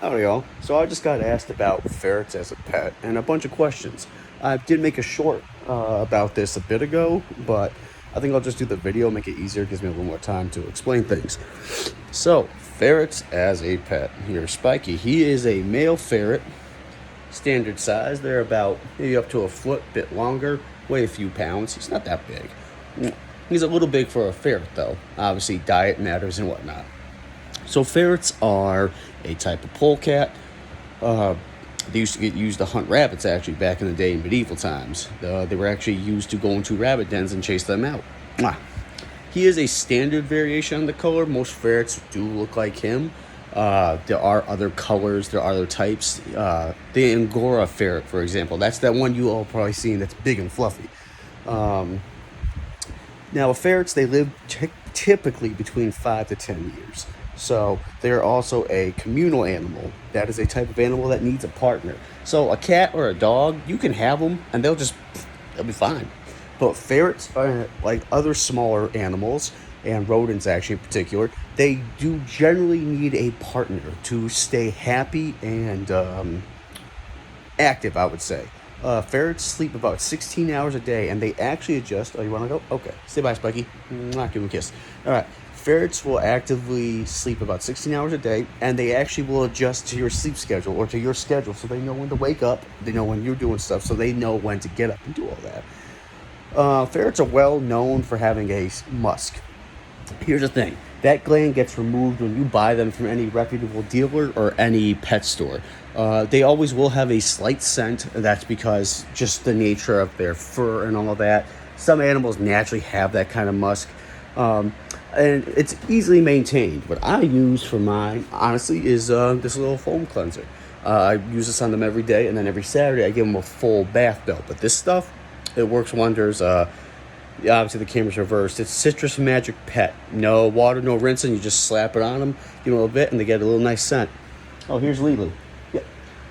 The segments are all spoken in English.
Howdy, y'all. So I just got asked about ferrets as a pet and a bunch of questions. I did make a short about this a bit ago, but I think I'll just do the video, make it easier, gives me a little more time to explain things. So, ferrets as a pet. Here's Spiky. He is a male ferret, standard size. They're about maybe up to a foot, bit longer, weigh a few pounds. He's not that big. He's a little big for a ferret, though. Obviously, diet matters and whatnot. So ferrets are a type of polecat. Uh, they used to get used to hunt rabbits actually back in the day in medieval times. They were actually used to go into rabbit dens and chase them out. Mwah. He is a standard variation on the color. Most ferrets do look like him. There are other colors. There are other types. The Angora ferret, for example. That's that one you all probably seen that's big and fluffy. Now, ferrets, they live typically between 5 to 10 years. So they're also a communal animal. That is a type of animal that needs a partner. So a cat or a dog, you can have them and they'll be fine. But ferrets are like other smaller animals and rodents actually in particular. They do generally need a partner to stay happy and active, I would say. Ferrets sleep about 16 hours a day, and they actually adjust. Oh, you want to go? Okay. Stay by, Spiky. Not give him a kiss. All right. Ferrets will actively sleep about 16 hours a day, and they actually will adjust to your sleep schedule or to your schedule, so they know when to wake up. They know when you're doing stuff, so they know when to get up and do all that. Ferrets are well known for having a musk. Here's the thing. That gland gets removed when you buy them from any reputable dealer or any pet store. They always will have a slight scent, and that's because just the nature of their fur and all of that. Some animals naturally have that kind of musk, and it's easily maintained. What I use for mine, honestly, is this little foam cleanser. I use this on them every day, and then every Saturday I give them a full bath bill. But this stuff, it works wonders. Yeah, obviously the camera's reversed. It's Citrus Magic Pet. No water, no rinsing. You just slap it on them, give them a little bit, and they get a little nice scent. Oh, here's Lilu. Yep.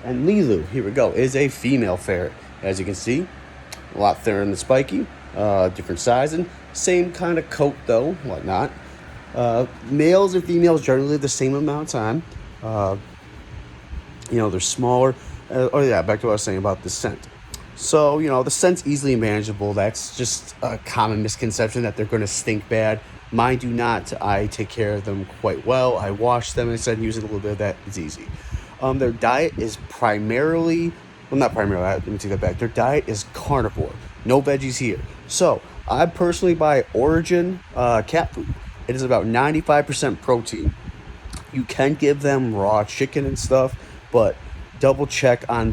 And Lilu, here we go, is a female ferret. As you can see, a lot thinner than the Spiky. Different sizing. Same kind of coat, though, whatnot. Males and females generally live the same amount of time. They're smaller. Back to what I was saying about the scent. So, the scent's easily manageable. That's just a common misconception that they're going to stink bad. Mine do not. I take care of them quite well. I wash them instead of using a little bit of that. It's easy. Their diet is primarily, well, not primarily, let me take that back. Their diet is carnivore. No veggies here. So, I personally buy Origin cat food. It is about 95% protein. You can give them raw chicken and stuff, but double check on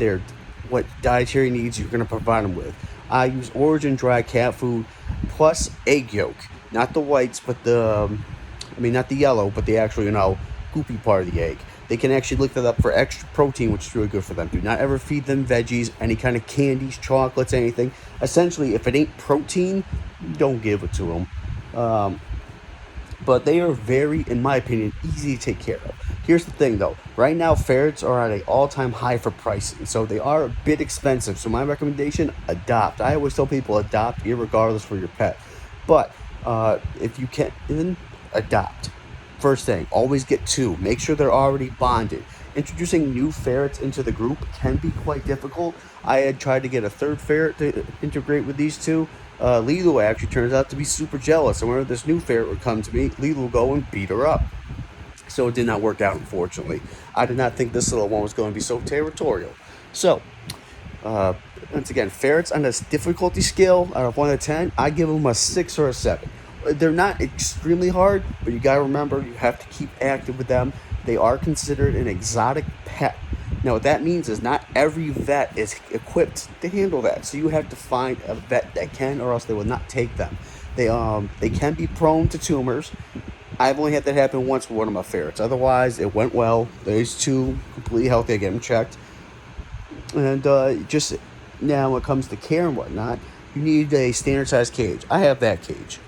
what dietary needs you're going to provide them with. I use Origin dry cat food plus egg yolk. Not the whites, but not the yellow, but the actual, goopy part of the egg. They can actually look that up for extra protein, which is really good for them. Do not ever feed them veggies, any kind of candies, chocolates, anything. Essentially, if it ain't protein, don't give it to them. But they are very, in my opinion, easy to take care of. Here's the thing, though. Right now, ferrets are at an all-time high for pricing, so they are a bit expensive. So my recommendation, adopt. I always tell people adopt, irregardless for your pet. But if you can, then adopt. First thing, always get two. Make sure they're already bonded. Introducing new ferrets into the group can be quite difficult. I had tried to get a third ferret to integrate with these two. Lilu actually turns out to be super jealous, and whenever this new ferret would come to me, Lilu would go and beat her up. So it did not work out, unfortunately. I did not think this little one was going to be so territorial. So, once again, ferrets on this difficulty scale, out of 1 to 10, I give them a 6 or a 7. They're not extremely hard, but you got to remember, you have to keep active with them. They are considered an exotic pet. Now, what that means is not every vet is equipped to handle that. So you have to find a vet that can, or else they will not take them. They can be prone to tumors. I've only had that happen once with one of my ferrets. Otherwise, it went well. There's two completely healthy. I get them checked. And just now, when it comes to care and whatnot, you need a standard size cage. I have that cage.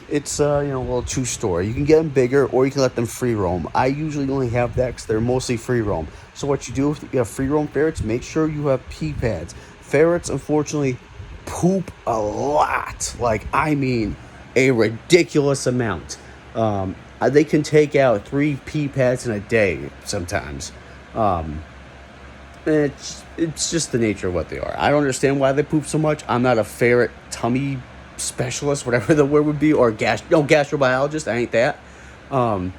It's a little two-story. You can get them bigger, or you can let them free roam. I usually only have that because they're mostly free roam. So what you do if you have free roam ferrets, make sure you have pee pads. Ferrets, unfortunately, poop a lot. Like, I mean, a ridiculous amount. They can take out 3 pee pads in a day sometimes. And it's just the nature of what they are. I don't understand why they poop so much. I'm not a ferret tummy specialist, whatever the word would be, or gastrobiologist. I ain't that. Um,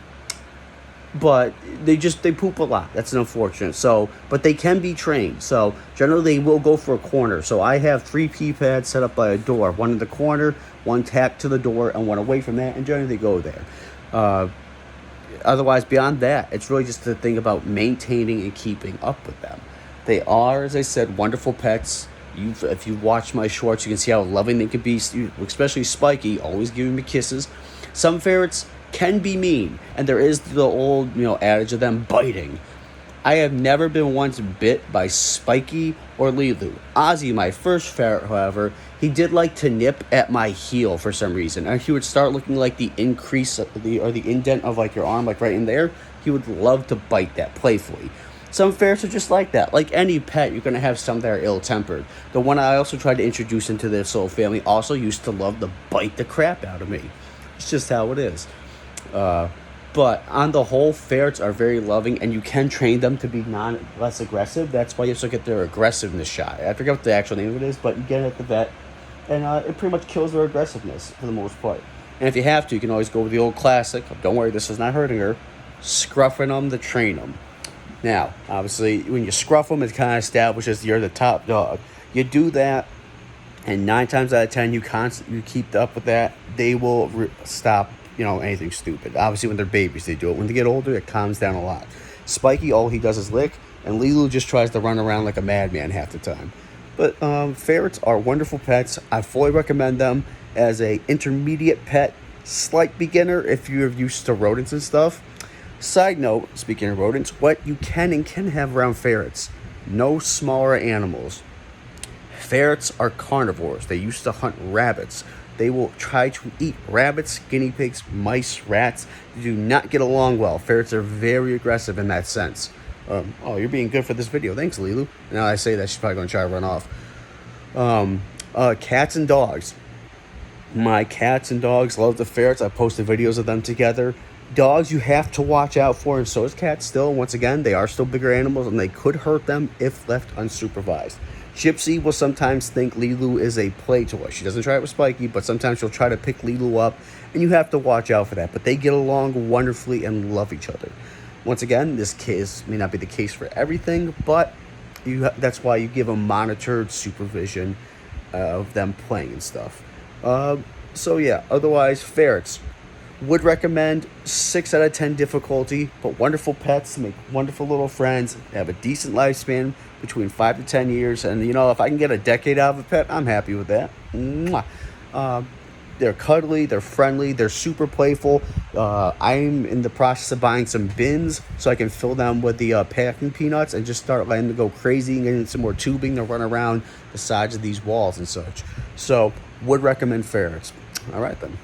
but they poop a lot. That's unfortunate. So, but they can be trained. So generally they will go for a corner. So I have 3 pee pads set up by a door, one in the corner, one tacked to the door, and one away from that. And generally they go there. Uh, Otherwise, beyond that, it's really just the thing about maintaining and keeping up with them. They are, as I said, wonderful pets. If you watch my shorts, you can see how loving they can be, especially Spiky, always giving me kisses. Some ferrets can be mean, and there is the old, adage of them biting. I have never been once bit by Spiky or Lilu. Ozzy, my first ferret, however, he did like to nip at my heel for some reason. And he would start looking like the increase of the indent of like your arm, like right in there. He would love to bite that playfully. Some ferrets are just like that. Like any pet, you're going to have some that are ill-tempered. The one I also tried to introduce into this whole family also used to love to bite the crap out of me. It's just how it is. But on the whole, ferrets are very loving, and you can train them to be less aggressive. That's why you have to get their aggressiveness shot. I forget what the actual name of it is, but you get it at the vet, and it pretty much kills their aggressiveness for the most part. And if you have to, you can always go with the old classic. Don't worry, this is not hurting her. Scruffing them to train them. Now, obviously, when you scruff them, it kind of establishes you're the top dog. You do that, and 9 times out of 10, you keep up with that, they will stop anything stupid. Obviously, when they're babies, they do it. When they get older, it calms down a lot. Spiky, all he does is lick, and Lilu just tries to run around like a madman half the time. But ferrets are wonderful pets. I fully recommend them as a intermediate pet, slight beginner if you're used to rodents and stuff. Side note, speaking of rodents, what you can have around ferrets: no smaller animals. Ferrets are carnivores. They used to hunt rabbits. They will try to eat rabbits, guinea pigs, mice, rats. They do not get along well. Ferrets are very aggressive in that sense. You're being good for this video. Thanks, Lilu. Now I say that, she's probably going to try to run off. Cats and dogs. My cats and dogs love the ferrets. I posted videos of them together. Dogs you have to watch out for, and so is cats still. Once again, they are still bigger animals, and they could hurt them if left unsupervised. Gypsy will sometimes think Lilu is a play toy. She doesn't try it with Spiky, but sometimes she'll try to pick Lilu up, and you have to watch out for that. But they get along wonderfully and love each other. Once again, this case may not be the case for everything, but that's why you give them monitored supervision of them playing and stuff. Otherwise, ferrets. Would recommend 6 out of 10 difficulty, but wonderful pets, make wonderful little friends, have a decent lifespan between 5 to 10 years. And, if I can get a decade out of a pet, I'm happy with that. Mwah. They're cuddly, they're friendly, they're super playful. I'm in the process of buying some bins so I can fill them with the packing peanuts and just start letting them go crazy and getting some more tubing to run around the sides of these walls and such. So, would recommend ferrets. All right, then.